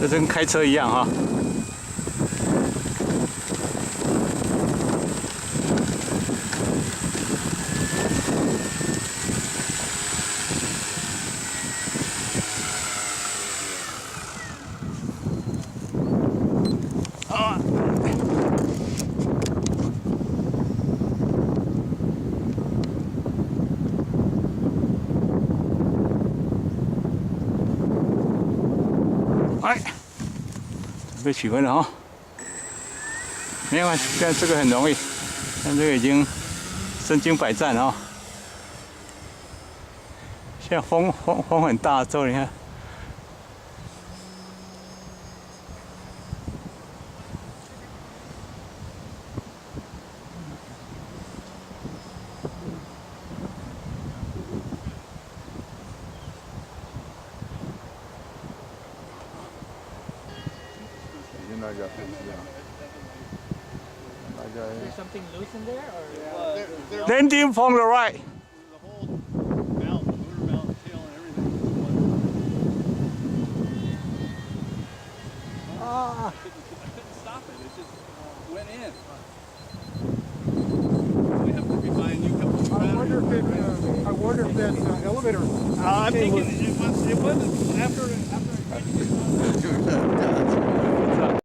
这跟开车一样哈。哎，被取分了哈，没有关系，现在这个很容易，像这个已经身经百战啊。现在风很大，之后你看。There's something loose in there, or Landing from the right. The whole mount, motor mount, tail, and everything. I couldn't stop it. It just went in. We have to be buying new couple of batteries. I wonder if that elevator. I'm thinking it wasn't after.